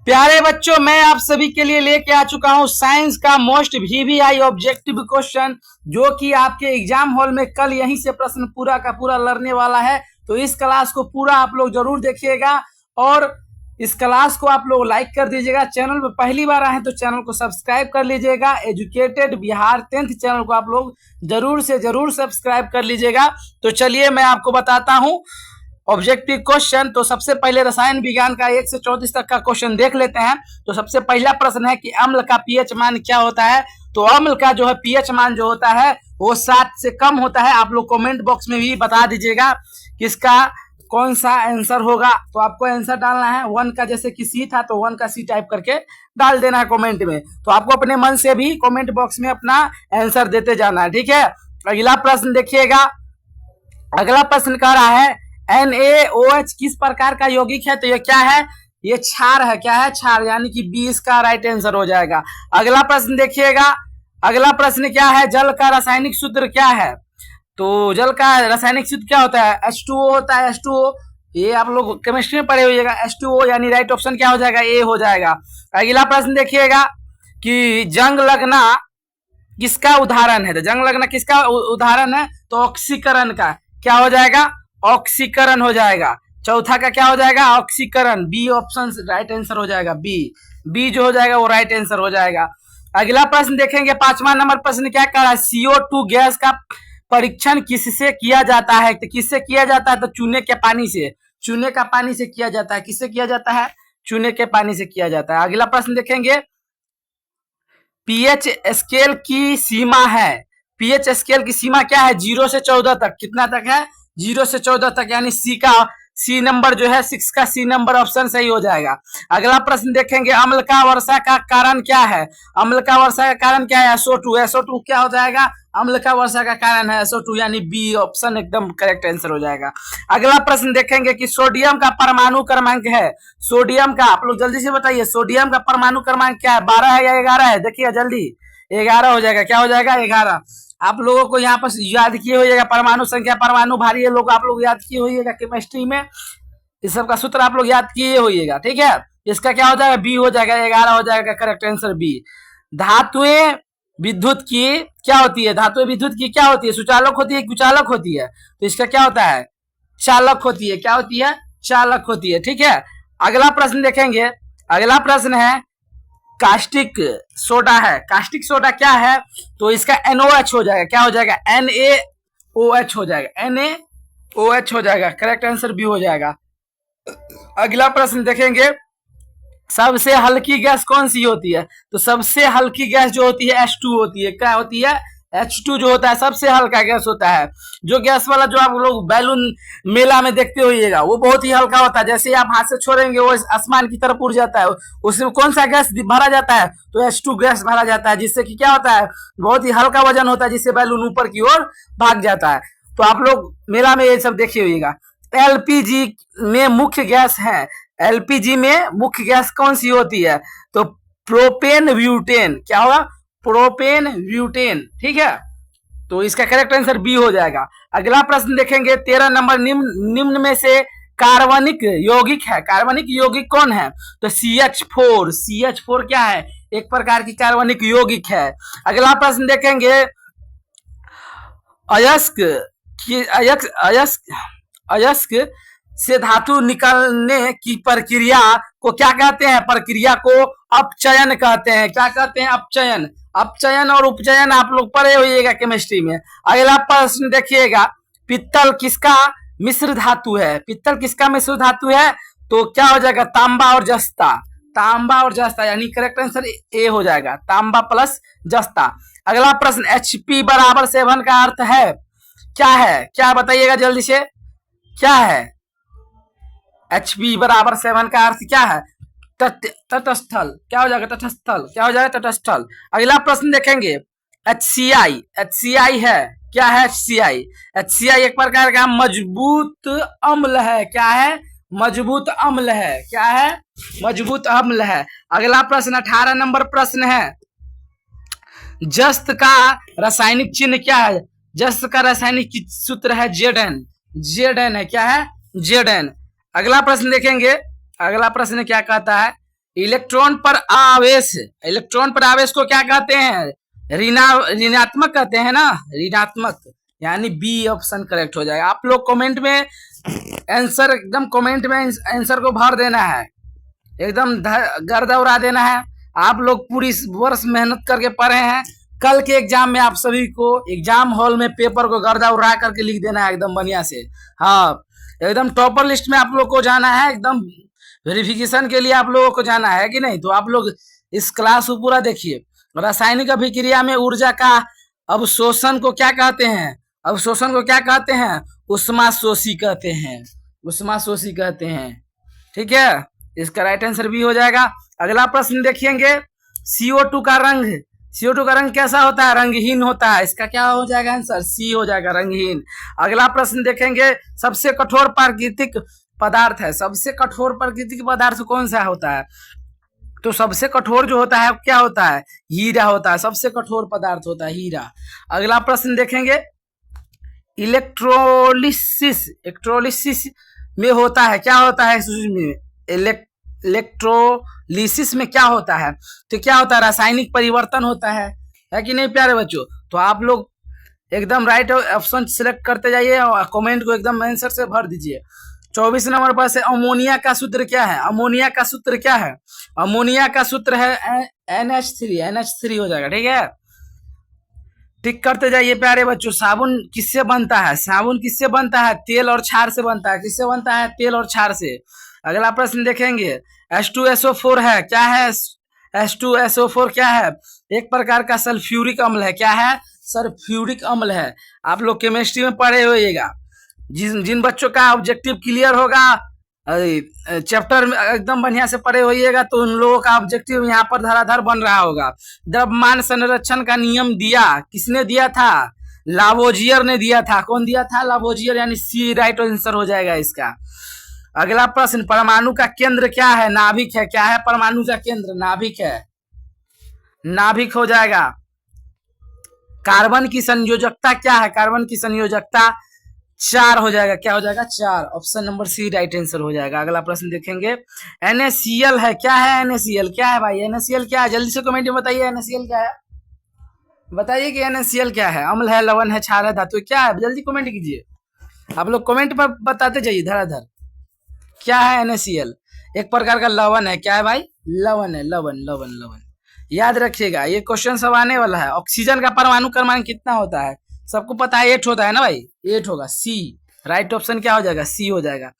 प्यारे बच्चों, मैं आप सभी के लिए लेके आ चुका हूं साइंस का मोस्ट वीवीआई ऑब्जेक्टिव क्वेश्चन, जो कि आपके एग्जाम हॉल में कल यहीं से प्रश्न पूरा का पूरा लड़ने वाला है। तो इस क्लास को पूरा आप लोग जरूर देखिएगा और इस क्लास को आप लोग लाइक कर दीजिएगा। चैनल पर पहली बार आए तो चैनल को सब्सक्राइब कर लीजिएगा। एजुकेटेड बिहार 10th चैनल को आप लोग जरूर से जरूर सब्सक्राइब कर लीजिएगा। तो चलिए मैं आपको बताता हूं ऑब्जेक्टिव क्वेश्चन। तो सबसे पहले रसायन विज्ञान का 1 से 34 तक का क्वेश्चन देख लेते हैं। तो सबसे पहला प्रश्न है कि अम्ल का पीएच मान क्या होता है। तो अम्ल का जो है पीएच मान जो होता है वो 7 से कम होता है। आप लोग कमेंट बॉक्स में भी बता दीजिएगा किसका कौन सा आंसर होगा। तो आपको आंसर डालना है 1 का, जैसे कि सी था तो 1 का सी टाइप करके डाल देना है कमेंट में। तो आपको अपने मन से भी कमेंट बॉक्स में अपना आंसर देते जाना है, ठीक है। अगला प्रश्न देखिएगा। अगला प्रश्न कह रहा है NaOH किस प्रकार का यौगिक है। तो ये क्या है, ये क्षार है। क्या है, क्षार, यानी कि बी इसका राइट आंसर हो जाएगा। अगला प्रश्न देखिएगा। अगला प्रश्न क्या है, जल का रासायनिक सूत्र क्या है। तो जल का रासायनिक सूत्र क्या होता है, H2O होता है। H2O ये आप लोग केमिस्ट्री में पढ़े होइएगा। H2O यानी राइट ऑप्शन क्या हो जाएगा, ए हो जाएगा। अगला प्रश्न देखिएगा कि जंग लगना किसका उदाहरण है। तो जंग लगना किसका उदाहरण है, तो ऑक्सीकरण का क्या हो जाएगा, ऑक्सीकरण हो जाएगा। चौथा का क्या हो जाएगा, ऑक्सीकरण। बी ऑप्शन राइट आंसर हो जाएगा। बी जो हो जाएगा वो राइट आंसर हो जाएगा। अगला प्रश्न देखेंगे, 5वां नंबर प्रश्न क्या कह रहा है, CO2 गैस का परीक्षण किससे किया जाता है। तो किससे किया जाता है, तो चूने के पानी से। चूने का पानी से किया जाता है। किससे किया जाता है, चूने के पानी से किया जाता है। अगला प्रश्न देखेंगे, पीएच स्केल की सीमा है। पीएच स्केल की सीमा क्या है, 0 से 14 तक। कितना तक है, 0 से 14 तक, यानी सी नंबर जो है 6 का सी नंबर ऑप्शन सही हो जाएगा। अगला प्रश्न देखेंगे, अम्ल का वर्षा का कारण क्या है। अम्ल का वर्षा का कारण क्या है, SO2। SO2 क्या हो जाएगा, अम्ल का वर्षा का कारण है SO2, यानी बी ऑप्शन एकदम करेक्ट आंसर हो जाएगा। अगला प्रश्न देखेंगे कि सोडियम का परमाणु क्रमांक है। सोडियम का, आप लोग जल्दी से बताइए, सोडियम का परमाणु क्रमांक क्या है, 12 है या 11 है। देखिए जल्दी, 11 हो जाएगा। क्या हो जाएगा, 11। आप लोगों को यहाँ पर याद किए होइएगा परमाणु संख्या, परमाणु भारी है लोग, आप लोग याद किए होइएगा केमिस्ट्री में। इस सब का सूत्र आप लोग याद किए होइएगा, ठीक है। इसका क्या हो जाएगा, बी हो जाएगा, 11 हो जाएगा करेक्ट आंसर बी। धातुएं विद्युत की क्या होती है। धातुएं विद्युत की क्या होती है, सुचालक होती है, कुचालक होती है। तो इसका क्या होता है, चालक होती है। क्या होती है, चालक होती है, ठीक है। अगला प्रश्न देखेंगे। अगला प्रश्न है, कास्टिक सोडा है। कास्टिक सोडा क्या है, तो इसका NOH हो जाएगा। क्या हो जाएगा, NaOH हो जाएगा। NaOH हो जाएगा, करेक्ट आंसर बी हो जाएगा। अगला प्रश्न देखेंगे, सबसे हल्की गैस कौन सी होती है। तो सबसे हल्की गैस जो होती है H2 होती है। क्या होती है, H2 जो होता है सबसे हल्का गैस होता है। जो गैस वाला जो आप लोग बैलून मेला में देखते होइएगा वो बहुत ही हल्का होता है। जैसे ही आप हाथ से छोड़ेंगे वो आसमान की तरफ उड़ जाता है। उसमें कौन सा गैस भरा जाता है, तो H2 गैस भरा जाता है, जिससे कि क्या होता है, बहुत ही हल्का वजन होता है, जिससे बैलून ऊपर की ओर भाग जाता है। तो आप लोग मेला में ये सब देखे होइएगा। LPG में मुख्य गैस है। एलपीजी में मुख्य गैस कौन सी होती है, तो प्रोपेन ब्यूटेन। क्या होगा, प्रोपेन ब्यूटेन, ठीक है। तो इसका करेक्ट आंसर बी हो जाएगा। अगला प्रश्न देखेंगे, 13 नंबर, निम्न में से कार्बनिक यौगिक है। कार्बनिक यौगिक कौन है, तो CH4। CH4 क्या है, एक प्रकार की कार्बनिक यौगिक है। अगला प्रश्न देखेंगे, अयस्क अयस्क से धातु निकलने की प्रक्रिया को क्या कहते हैं, प्रक्रिया को अपचयन कहते हैं। क्या कहते हैं, अपचयन। अपचयन और उपचयन आप लोग पढ़े होइएगा केमिस्ट्री में। अगला प्रश्न देखिएगा, पित्तल किसका मिश्र धातु है। पित्तल किसका मिश्र धातु है, तो क्या हो जाएगा, तांबा और जस्ता। तांबा और जस्ता, यानी करेक्ट आंसर ए हो जाएगा, तांबा प्लस जस्ता। अगला प्रश्न, HP बराबर 7 का अर्थ है क्या है, क्या बताइएगा जल्दी से, क्या है HP बराबर 7 का अर्थ क्या है, तटस्थल। क्या हो जाएगा, तटस्थल। क्या हो जाएगा, तटस्थल। अगला प्रश्न देखेंगे, HCI है। क्या है, HCI एक प्रकार का मजबूत अम्ल है। क्या है, मजबूत अम्ल है। क्या है, मजबूत अम्ल है। अगला प्रश्न 18 नंबर प्रश्न है, जस्त का रासायनिक चिन्ह क्या है। जस्त का रासायनिक सूत्र है Zn है। क्या है, Zn। अगला प्रश्न देखेंगे। अगला प्रश्न क्या कहता है, इलेक्ट्रॉन पर आवेश, इलेक्ट्रॉन पर आवेश को क्या कहते हैं? ऋणात्मक कहते हैं ना, ऋणात्मक, यानी बी ऑप्शन करेक्ट हो जाएगा। आप लोग कमेंट में आंसर, एकदम कमेंट में आंसर को भर देना है, एकदम गर्दा उड़ा देना है। आप लोग पूरी वर्ष मेहनत करके पढ़े हैं, कल के एग्जाम में आप सभी को एग्जाम हॉल में पेपर को गर्दा उड़ा करके लिख देना है एकदम बढ़िया से। हाँ, एकदम टॉपर लिस्ट में आप लोग को जाना है, एकदम वेरिफिकेशन के लिए आप लोगों को जाना है कि नहीं। तो आप लोग इस क्लास को पूरा देखिए। रासायनिक अभिक्रिया में ऊर्जा का अवशोषण को क्या कहते हैं? अवशोषण को क्या कहते हैं? उष्माशोषी कहते हैं, उष्माशोषी कहते हैं। ठीक है, इसका राइट आंसर भी हो जाएगा। अगला प्रश्न देखेंगे, CO2 का रंग, CO2 का रंग कैसा होता है? रंगहीन होता है। इसका क्या हो जाएगा आंसर? सी हो जाएगा, रंगहीन। अगला प्रश्न देखेंगे, सबसे कठोर प्राकृतिक पदार्थ है, सबसे कठोर प्राकृतिक पदार्थ कौन सा होता है? तो सबसे कठोर जो होता है क्या होता है? हीरा होता है, सबसे कठोर पदार्थ होता है हीरा। अगला प्रश्न देखेंगे, इलेक्ट्रोलिसिस, इलेक्ट्रोलिसिस में होता है, क्या होता है इसमें? इलेक्ट्रोलिसिस में क्या होता है? तो क्या होता है? रासायनिक परिवर्तन होता है कि नहीं प्यारे बच्चों? तो आप लोग एकदम राइट ऑप्शन सिलेक्ट करते जाइए और कमेंट को एकदम आंसर से भर दीजिए। 24 नंबर पर से अमोनिया का सूत्र क्या है? अमोनिया का सूत्र क्या है? अमोनिया का सूत्र है NH3, NH3 हो जाएगा। ठीक है, टिक करते जाइए प्यारे बच्चों। साबुन किससे बनता है? साबुन किससे बनता है? तेल और क्षार से बनता है। किससे बनता है? तेल और क्षार से। अगला प्रश्न देखेंगे, H2SO4 है, क्या है? H2SO4 क्या है? एक प्रकार का सल्फ्यूरिक अम्ल है। क्या है? सल्फ्यूरिक अम्ल है। आप लोग केमिस्ट्री में पढ़े होइएगा। जिन बच्चों का ऑब्जेक्टिव क्लियर होगा, चैप्टर में एकदम बढ़िया से पढ़े होइएगा, तो उन लोगों का ऑब्जेक्टिव यहाँ पर धराधर बन रहा होगा। द्रव्यमान संरक्षण का नियम दिया किसने दिया था? लावोजियर ने दिया था। कौन दिया था? लावोजियर, यानी सी राइट आंसर हो जाएगा इसका। अगला प्रश्न, परमाणु का केंद्र क्या है? नाभिक है। क्या है परमाणु का केंद्र? नाभिक है, नाभिक हो जाएगा। कार्बन की संयोजकता क्या है? कार्बन की संयोजकता 4 हो जाएगा। क्या हो जाएगा? 4। Option number C right answer हो जाएगा। अगला प्रश्न देखेंगे, NaCl है। क्या है NaCl? क्या है भाई NaCl? क्या है? जल्दी से कमेंट में बताइए NaCl क्या है। बताइए कि NaCl क्या है? अम्ल है, लवण है, क्षार है, धातु? क्या है? जल्दी कमेंट कीजिए। आप लोग कमेंट पर बताते जाइए धराधर। क्या है NaCl? एक प्रकार का लवण है। क्या है भाई? लवण है, लवण लवण लवण। याद रखिएगा, ये क्वेश्चन सब आने वाला है। ऑक्सीजन का परमाणु क्रमांक कितना होता है? सबको पता है 8 होता है ना भाई, 8 होगा। सी राइट ऑप्शन क्या हो जाएगा? सी हो जाएगा।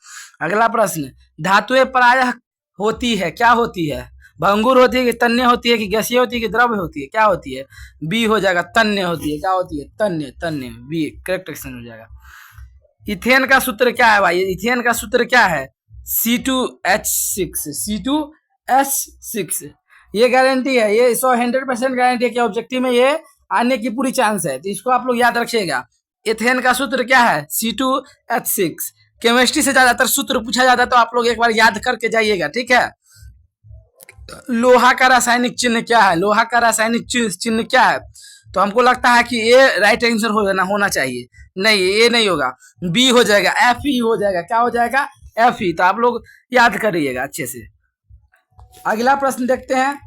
अगला प्रश्न, धातुएं प्रायः होती है, क्या होती है? भंगुर होती है कि तन्य होती है कि गैसीय होती है कि द्रव्य होती है? क्या होती है? बी हो जाएगा, तन्य होती है। क्या होती है? तन्य, तन्य, बी करेक्ट ऑप्शन हो जाएगा। इथेन का सूत्र क्या है भाई? इथेन का सूत्र क्या है? C2H6, C2H6। ये गारंटी है, ये 100% गारंटी है कि ऑब्जेक्टिव में ये आने की पूरी चांस है, तो इसको आप लोग याद रखिएगा। इथेन का सूत्र क्या है? C2H6। केमिस्ट्री से ज्यादातर सूत्र पूछा जाता है, तो आप लोग एक बार याद करके जाइएगा। ठीक है, लोहा का रासायनिक चिन्ह क्या है? लोहा का रासायनिक चिन्ह क्या है? तो हमको लगता है कि ये राइट आंसर होना चाहिए। नहीं, ये नहीं होगा, बी हो जाएगा, Fe हो जाएगा। क्या हो जाएगा? Fe। तो आप लोग याद करिएगा अच्छे से। अगला प्रश्न देखते हैं।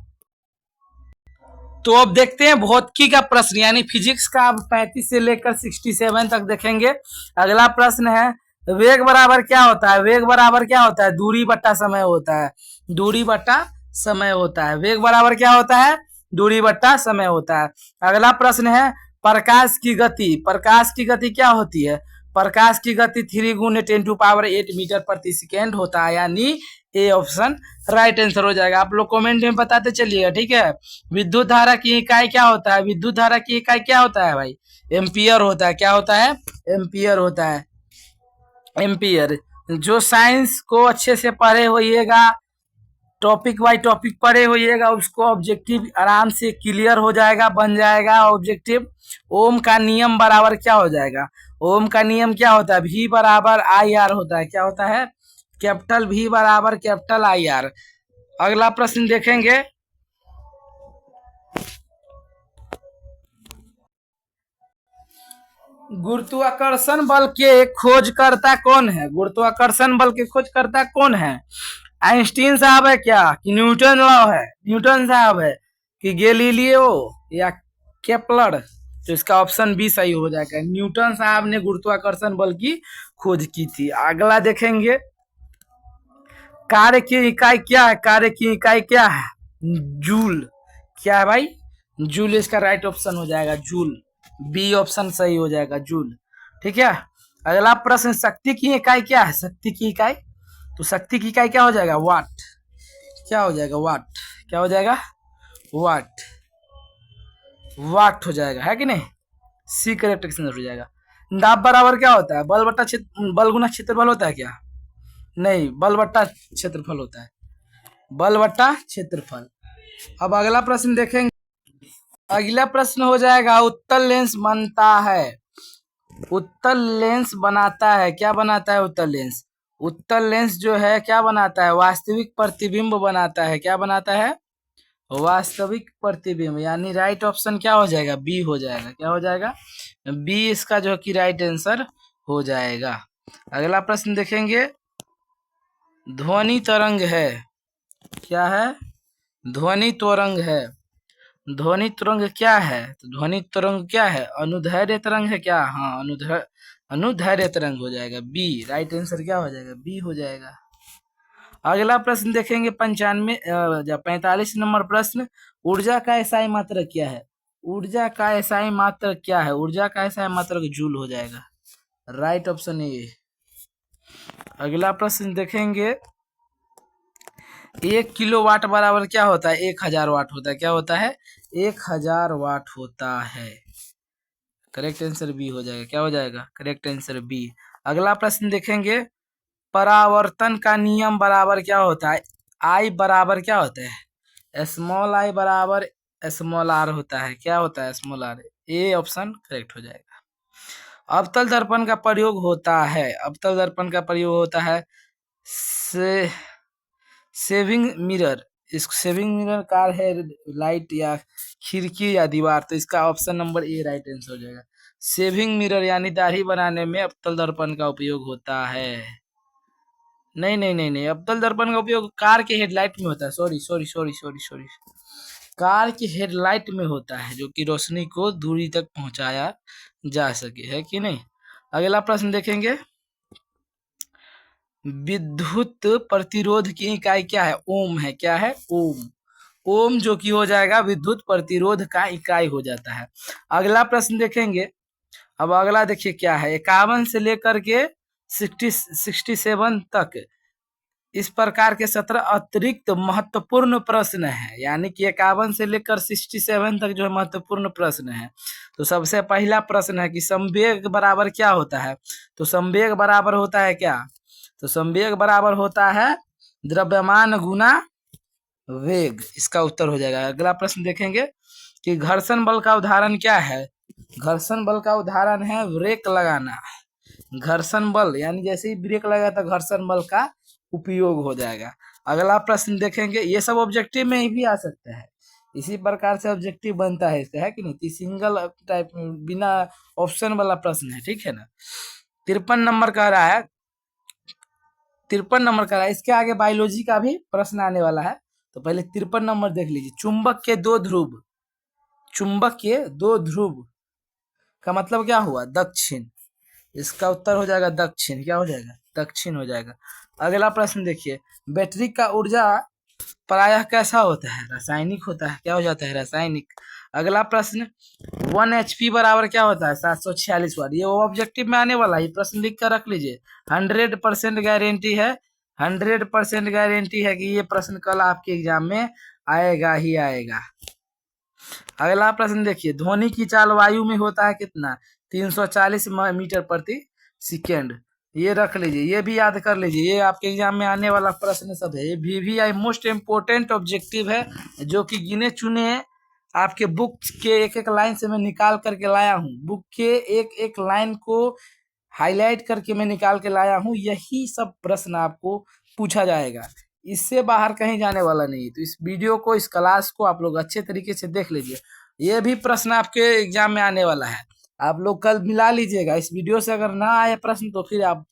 तो अब देखते हैं भौतिकी का प्रश्न, यानी फिजिक्स का। अब 35 से लेकर 67 तक देखेंगे। अगला प्रश्न है, वेग बराबर क्या होता है? वेग बराबर क्या होता है? दूरी बट्टा समय होता है। दूरी बट्टा समय होता है। वेग बराबर क्या होता है? दूरी बट्टा समय होता है। अगला प्रश्न है, प्रकाश की गति। प्रकाश की गति क्या होती है? प्रकाश की गति 3 × 10⁸ मीटर प्रति सेकेंड होता है, यानी ए ऑप्शन राइट आंसर हो जाएगा। आप लोग कमेंट में बताते चलिएगा। ठीक है, विद्युत धारा की इकाई क्या होता है? विद्युत धारा की इकाई क्या होता है भाई? एम्पियर होता है। क्या होता है? एम्पियर होता है, एम्पियर। जो साइंस को अच्छे से पढ़े होइएगा, टॉपिक बाय टॉपिक पढ़े होइएगा, उसको ऑब्जेक्टिव आराम से क्लियर हो जाएगा, बन जाएगा ऑब्जेक्टिव। ओम का नियम बराबर क्या हो जाएगा? ओम का नियम क्या होता है? V बराबर IR होता है। क्या होता है? कैपिटल V बराबर कैपिटल IR। अगला प्रश्न देखेंगे, गुरुत्वाकर्षण बल के खोजकर्ता कौन है? गुरुत्वाकर्षण बल के खोजकर्ता कौन है? आइंस्टीन साहब है क्या कि न्यूटन लॉ है, न्यूटन साहब है कि गैलीलियो या केपलर? तो इसका ऑप्शन बी सही हो जाएगा। न्यूटन साहब ने गुरुत्वाकर्षण बल की खोज की थी। अगला देखेंगे, कार्य की इकाई क्या है? कार्य की इकाई क्या है? जूल। क्या है भाई? जूल इसका राइट ऑप्शन हो जाएगा, जूल। बी ऑप्शन सही हो जाएगा, जूल। ठीक है। अगला प्रश्न, शक्ति की इकाई क्या है? शक्ति की इकाई, तो शक्ति की इकाई क्या हो जाएगा? वाट। क्या हो जाएगा? वाट। क्या हो जाएगा? वाट। वाट हो जाएगा, है कि नहीं? सी करेक्ट आंसर हो जाएगा। दाब बराबर क्या होता है? बल बटा बल गुना क्षेत्रफल होता है क्या? नहीं, बल बट्टा क्षेत्रफल होता है, बल बट्टा क्षेत्रफल। अब अगला प्रश्न देखेंगे। अगला प्रश्न हो जाएगा, उत्तल लेंस बनता है, उत्तल लेंस बनाता है, क्या बनाता है उत्तल लेंस? उत्तल लेंस जो है क्या बनाता है? वास्तविक प्रतिबिंब बनाता है। क्या बनाता है? वास्तविक प्रतिबिंब। यानी राइट ऑप्शन क्या हो जाएगा? बी हो जाएगा। क्या हो जाएगा? बी इसका जो कि राइट आंसर हो जाएगा। अगला प्रश्न देखेंगे, ध्वनि तरंग है, क्या है? ध्वनि तरंग है। ध्वनि तरंग क्या है? तो ध्वनि तरंग क्या है? अनुदैर्ध्य तरंग है क्या? हाँ, अनुदैर्ध्य तरंग हो जाएगा, बी। राइट आंसर क्या हो जाएगा? बी हो जाएगा। अगला प्रश्न देखेंगे, 45 नंबर प्रश्न, ऊर्जा का एसआई मात्रक क्या है? ऊर्जा का एसआई मात्रक क्या है? ऊर्जा का एसआई मात्रक जूल हो जाएगा। राइट ऑप्शन है ये। अगला प्रश्न देखेंगे, 1 किलोवाट बराबर क्या होता है? 1000 वाट होता है। क्या होता है? 1000 वाट होता है। करेक्ट आंसर बी हो जाएगा। क्या हो जाएगा? Correct answer B. अगला प्रश्न देखेंगे, परावर्तन का नियम बराबर क्या होता है? आई बराबर क्या होता है? स्मॉल आई बराबर स्मॉल आर होता है। क्या होता है? Small R. A option correct हो जाएगा। अवतल दर्पण का प्रयोग होता है, अवतल दर्पण का प्रयोग होता है से सेविंग मिरर। इस सेविंग मिरर कार है, लाइट या खिड़की या दीवार, तो इसका option number A right answer हो जाएगा। सेविंग मिरर यानी दाढ़ी बनाने में अवतल दर्पण का उपयोग होता है। नहीं नहीं नहीं नहीं, अवतल दर्पण का उपयोग कार के हेडलाइट में होता है। Sorry sorry sorry sorry sorry, car की हेडलाइट में होता है, जो कि रोशनी को दूरी तक पहुंचाया जा सके, है कि नहीं? अगला प्रश्न देखेंगे, विद्युत प्रतिरोध की इकाई क्या है? ओम है। क्या है? ओम। ओम जो कि हो जाएगा विद्युत प्रतिरोध का इकाई हो जाता है। अगला प्रश्न देखेंगे। अब अगला देखिए क्या है, 51 से लेकर के 67 तक इस प्रकार के 17 अतिरिक्त महत्वपूर्ण प्रश्न है। यानी कि 51 से लेकर 67 तक जो है महत्वपूर्ण प्रश्न है। तो सबसे पहला प्रश्न है कि संवेग बराबर क्या होता है? तो संवेग बराबर होता है क्या? तो संवेग बराबर होता है द्रव्यमान गुना वेग। इसका उत्तर हो जाएगा। अगला प्रश्न देखेंगे कि घर्षण बल का उदाहरण क्या है? घर्षण बल का उदाहरण है ब्रेक लगाना। घर्षण बल यानी जैसे ही ब्रेक लगा तो घर्षण बल का उपयोग हो जाएगा। अगला प्रश्न देखेंगे, ये सब ऑब्जेक्टिव में ही भी आ सकता है, इसी प्रकार से ऑब्जेक्टिव बनता है इसका, है कि नहीं? सिंगल टाइप बिना ऑप्शन वाला प्रश्न है, ठीक है ना? 53 नंबर कह रहा है, 53 नंबर कह रहा है, इसके आगे बायोलॉजी का भी प्रश्न आने वाला है। तो पहले 53 नंबर देख लीजिए, चुंबक के दो ध्रुव, चुंबक के दो ध्रुव का मतलब क्या हुआ? दक्षिण। इसका उत्तर हो जाएगा दक्षिण। क्या हो जाएगा? दक्षिण हो जाएगा। अगला प्रश्न देखिए, बैटरी का ऊर्जा प्रायः कैसा होता है? रासायनिक होता है। क्या हो जाता है? रासायनिक। अगला प्रश्न, 1 HP बराबर क्या होता है? 746 वाट। ये वो ऑब्जेक्टिव में आने वाला है, प्रश्न लिख कर रख लीजिए। 100% गारंटी है, 100% गारंटी है कि ये प्रश्न कल आपके एग्जाम में आएगा ही आएगा। अगला प्रश्न देखिए, ध्वनि की चाल वायु में होता है कितना? 340 मीटर प्रति सेकेंड। ये रख लीजिए, ये भी याद कर लीजिए, ये आपके एग्जाम में आने वाला प्रश्न सब है। ये VVI मोस्ट इम्पोर्टेंट ऑब्जेक्टिव है, जो कि गिने चुने आपके बुक के एक एक लाइन से मैं निकाल करके लाया हूँ। बुक के एक एक लाइन को हाईलाइट करके मैं निकाल के लाया हूँ। यही सब प्रश्न आपको पूछा जाएगा, इससे बाहर कहीं जाने वाला नहीं है। तो इस वीडियो को, इस क्लास को आप लोग अच्छे तरीके से देख लीजिए। ये भी प्रश्न आपके एग्जाम में आने वाला है, आप लोग कल मिला लीजिएगा। इस वीडियो से अगर ना आए प्रश्न तो फिर आप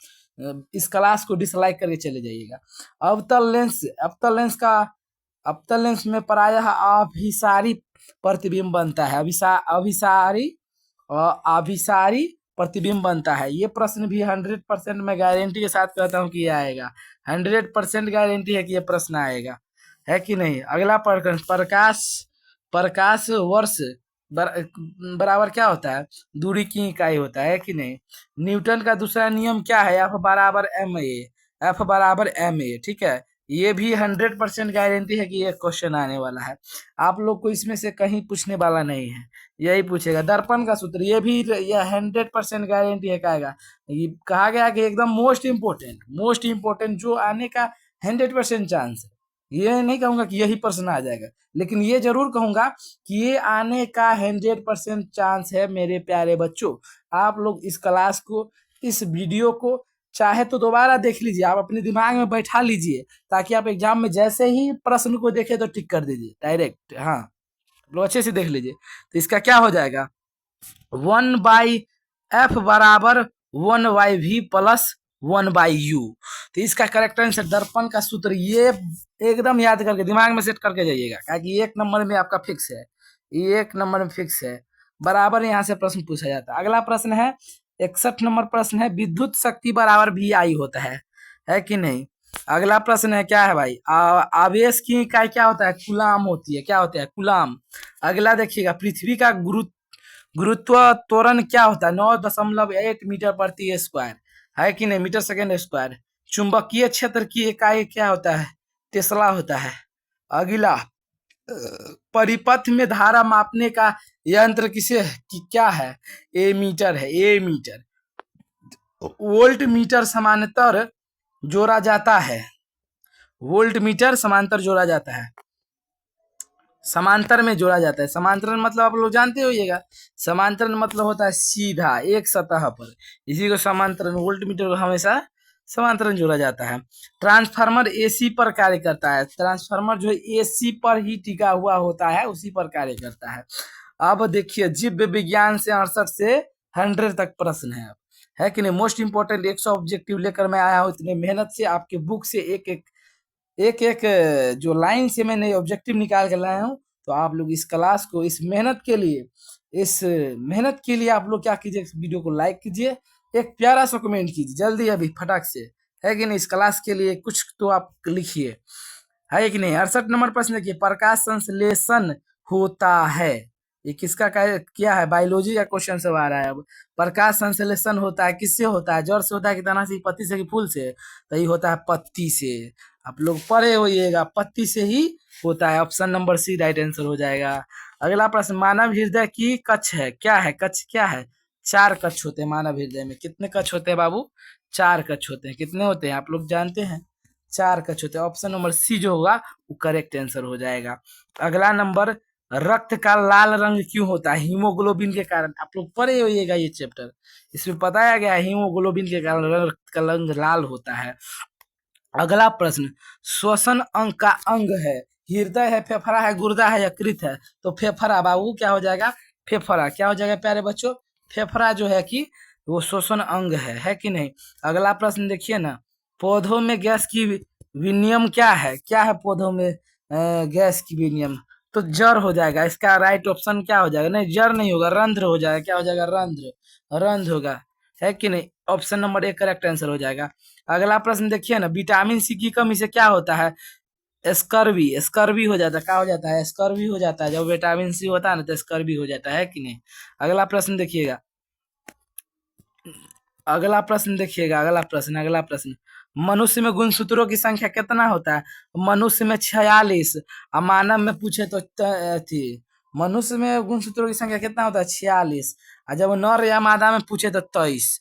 इस क्लास को डिसलाइक करके चले जाइएगा। अवतल लेंस में प्रायः अभिसारी प्रतिबिंब बनता है। अभिसारी प्रतिबिंब बनता है। ये प्रश्न भी 100% मैं गारंटी के साथ कहता हूँ कि ये आएगा। 100% गारंटी है कि ये प्रश्न आएगा, है कि नहीं। अगला प्रश्न, प्रकाश वर्ष बराबर क्या होता है, दूरी की इकाई होता है कि नहीं। न्यूटन का दूसरा नियम क्या है, एफ बराबर एम ए। एफ बराबर एम ए, ठीक है। ये भी 100% गारंटी है कि ये क्वेश्चन आने वाला है। आप लोग को इसमें से कहीं पूछने वाला नहीं है, यही पूछेगा। दर्पण का सूत्र, ये भी ये 100% गारंटी है। कहेगा ये कहा गया कि एकदम मोस्ट इम्पोर्टेंट जो आने का 100% चांस है। ये नहीं कहूंगा कि यही प्रश्न आ जाएगा, लेकिन ये जरूर कहूंगा कि ये आने का 100% चांस है। मेरे प्यारे बच्चों, आप लोग इस क्लास को, इस वीडियो को चाहे तो दोबारा देख लीजिए, आप अपने दिमाग में बैठा लीजिए, ताकि आप एग्जाम में जैसे ही प्रश्न को देखे तो टिक कर दीजिए डायरेक्ट। हाँ, लो अच्छे से देख लीजिए। तो इसका क्या हो जाएगा, 1/f बराबर 1/v प्लस 1/u। तो इसका करेक्ट आंसर दर्पण का सूत्र, ये एकदम याद करके दिमाग में सेट करके जाइएगा, क्योंकि 1 नंबर में आपका फिक्स है, 1 नंबर में फिक्स है। बराबर यहाँ से प्रश्न पूछा जाता है। अगला प्रश्न है 61 नंबर प्रश्न है, विद्युत शक्ति बराबर VI होता है कि नहीं। अगला प्रश्न है क्या है भाई, आवेश की इकाई क्या होता है, कूलाम होती है। क्या होता है, कूलाम। अगला देखिएगा, पृथ्वी का गुरुत्व त्वरण क्या होता है, 9.8 मीटर प्रति स्क्वायर, है कि नहीं, मीटर सेकेंड स्क्वायर। चुंबकीय क्षेत्र की इकाई क्या होता है, टेस्ला होता है। अगला, परिपथ में धारा मापने का यंत्र क्या है, एमीटर है, एमीटर। वोल्ट मीटर समानांतर जोड़ा जाता है, वोल्ट मीटर समांतर जोड़ा जाता है, समांतर में जोड़ा जाता है। समांतर मतलब आप लोग जानते होइएगा, समांतर मतलब होता है सीधा एक सतह पर, इसी को समांतर, वोल्ट मीटर को हमेशा समांतर जोड़ा जाता है। ट्रांसफार्मर AC पर कार्य करता है, ट्रांसफार्मर जो AC पर ही टिका हुआ होता है, उसी पर कार्य करता है। अब देखिए, जीव विज्ञान से 68 से 100 तक प्रश्न है कि नहीं। मोस्ट इंपोर्टेंट 100 ऑब्जेक्टिव लेकर मैं आया हूँ, इतने मेहनत से आपके बुक से एक जो लाइन से मैंने ऑब्जेक्टिव निकाल के लाया हूँ। तो आप लोग इस क्लास को, इस मेहनत के लिए आप लोग क्या कीजिए, इस वीडियो को लाइक कीजिए, एक प्यारा सा कमेंट कीजिए जल्दी अभी फटाक से, है कि नहीं। इस क्लास के लिए कुछ तो आप लिखिए, है कि नहीं। 68 नंबर प्रश्न देखिए, प्रकाश संश्लेषण होता है, ये किसका क्या है, बायोलॉजी का क्वेश्चन सब आ रहा है। अब प्रकाश संश्लेषण होता है, किससे होता है, जड़ से होता है कि तना से, पत्ती से कि फूल से, तो ये होता है पत्ती से। आप लोग पढ़े होइएगा, पत्ती से ही होता है। Option number C right answer हो जाएगा। अगला प्रश्न, मानव हृदय की कक्ष है, क्या है, कक्ष क्या है, 4 कक्ष होते हैं मानव हृदय में। कितने कक्ष होते हैं बाबू, 4 कक्ष होते हैं। कितने होते हैं आप लोग जानते हैं, 4 कक्ष होते हैं। ऑप्शन नंबर C जो होगा वो करेक्ट आंसर हो जाएगा। अगला नंबर, रक्त का लाल रंग क्यों होता है, हीमोग्लोबिन के कारण। आप लोग पढ़े होइएगा ये चैप्टर, इसमें बताया गया है हीमोग्लोबिन के कारण रक्त का रंग लाल होता है। अगला प्रश्न, श्वसन अंग का अंग है, हृदय है, फेफड़ा है, गुर्दा है, यकृत है। तो फेफड़ा बाबू क्या हो जाएगा, फेफड़ा क्या हो जाएगा प्यारे बच्चों, फेफड़ा जो है कि वो श्वसन अंग है कि नहीं। अगला प्रश्न देखिए ना, पौधों में गैस की विनियम क्या है पौधों में गैस की विनियम, तो जड़ हो जाएगा। इसका राइट ऑप्शन क्या हो जाएगा, नहीं जड़ नहीं होगा, रंध्र हो जाएगा। क्या हो जाएगा, रंध्र होगा, है कि नहीं। ऑप्शन नंबर 1 करेक्ट आंसर हो जाएगा। अगला प्रश्न देखिए ना, विटामिन C की कमी से क्या होता है, स्कर्वी हो जाता है। क्या हो जाता है, स्कर्वी हो जाता है। जब विटामिन C होता है ना तो स्कर्वी हो जाता है कि नहीं। अगला प्रश्न देखिएगा, अगला प्रश्न, मनुष्य में गुणसूत्रों की संख्या कितना होता है, मनुष्य में 46, और मानव में पूछे तो थी, मनुष्य में गुणसूत्रों की संख्या कितना होता है, 46, और जब नर या मादा में पूछे तो 23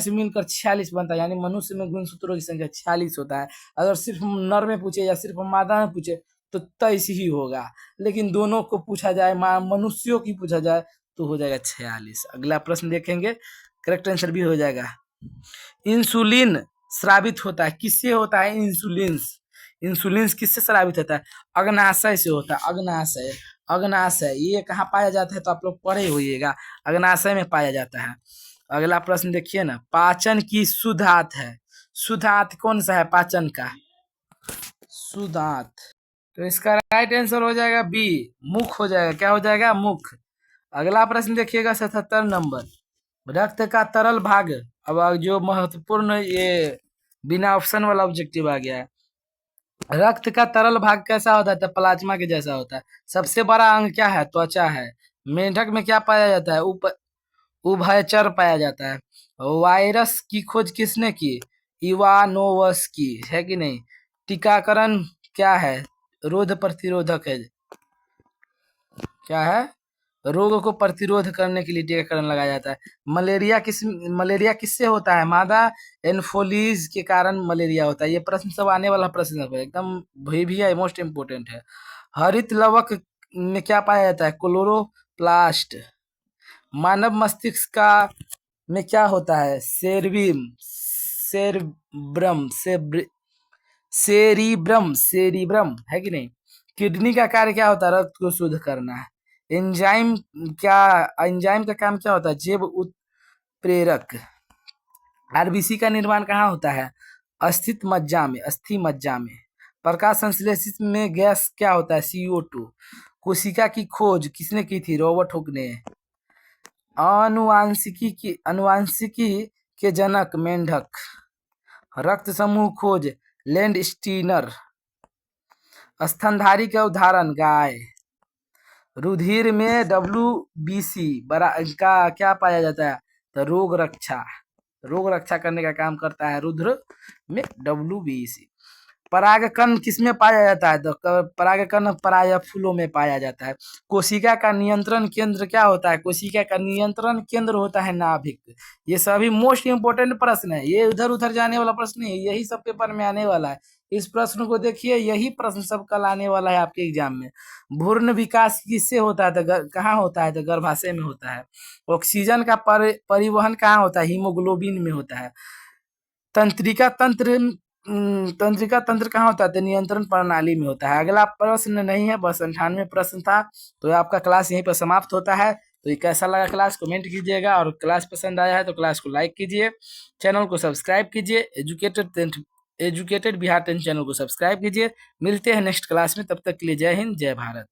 मिलकर 46 बनता है। यानी मनुष्य में गुणसूत्रों की संख्या 46 होता है। अगर सिर्फ नर में पूछे या सिर्फ मादा में पूछे तो 23 ही होगा, लेकिन दोनों को पूछा जाए, मनुष्यों की पूछा जाए तो हो जाएगा 46। अगला प्रश्न देखेंगे, करेक्ट आंसर भी हो जाएगा। इंसुलिन स्रावित होता है, किससे होता है, इंसुलिन किससे स्रावित होता है, अग्नाशय से होता है। अग्नाशय ये कहाँ पाया जाता है, तो आप लोग पढ़े होइएगा, अग्नाशय में पाया जाता है। अगला प्रश्न देखिए ना, पाचन की शुद्ध आंत है, शुद्ध आंत कौन सा है पाचन का? शुद्ध आंत, तो इसका राइट आंसर हो जाएगा बी, मुख हो जाएगा। क्या हो जाएगा? मुख। अगला प्रश्न देखिएगा 77 नंबर, रक्त का तरल भाग। अब जो महत्वपूर्ण ये बिना ऑप्शन वाला ऑब्जेक्टिव आ गया है। रक्त का तरल भाग कैसा होता है? तो प्लाज्मा के जैसा होता है। सबसे बड़ा अंग क्या है? त्वचा है। मेंढक में क्या पाया जाता है? उभयचर पाया जाता है। वायरस की खोज किसने की? इवानोवस की, है कि नहीं? टीकाकरण क्या है? रोग प्रतिरोधक है। क्या है? रोग को प्रतिरोध करने के लिए टीकाकरण लगाया जाता है। मलेरिया किससे होता है? मादा एनफोलीज के कारण मलेरिया होता है। ये प्रश्न सब आने वाला प्रश्न है, एकदम भी है, मोस्ट इम्पोर्टेंट है। हरित लवक में क्या पाया जाता है? क्लोरोप्लास्ट। मानव मस्तिष्क का में क्या होता है? सेरिब्रम है कि नहीं? किडनी का कार्य क्या होता है? रक्त को शुद्ध करना है। एंजाइम एंजाइम का काम क्या होता है? जैव उत्प्रेरक। आरबीसी का निर्माण कहाँ होता है? अस्थि मज्जा में। प्रकाश संश्लेषित में गैस क्या होता है? CO2। कोशिका की खोज किसने की थी? रॉबर्ट हुक ने। अनुवांशिकी के जनक मेंढक। रक्त समूह खोज लैंड स्टीनर। स्तनधारी का उदाहरण गाय। रुधिर में WBC का क्या पाया जाता है? तो रोग रक्षा करने का काम करता है रुधिर में WBC। परागकण किसमें पाया जाता है? तो परागकण प्रायः फूलों में पाया जाता है। कोशिका का नियंत्रण केंद्र क्या होता है? कोशिका का नियंत्रण केंद्र होता है नाभिक। ये सभी मोस्ट इंपोर्टेंट प्रश्न है, ये उधर उधर जाने वाला प्रश्न नहीं है, यही सब पेपर में आने वाला है। इस प्रश्न को देखिए, यही प्रश्न सब कल आने वाला है आपके एग्जाम में। भ्रूण विकास किससे होता है? तो कहाँ होता है? तो गर्भाशय में होता है। ऑक्सीजन का परिवहन कहाँ होता है? हीमोग्लोबिन में होता है। तंत्रिका तंत्र कहाँ होता है? तो नियंत्रण प्रणाली में होता है। अगला प्रश्न नहीं है, बस 98 प्रश्न था। तो आपका क्लास यहीं पर समाप्त होता है। तो ये कैसा लगा क्लास कमेंट कीजिएगा, और क्लास पसंद आया है तो क्लास को लाइक कीजिए, चैनल को सब्सक्राइब कीजिए। एजुकेटेड बिहार 10 चैनल को सब्सक्राइब कीजिए। मिलते हैं नेक्स्ट क्लास में, तब तक के लिए जय हिंद जय भारत।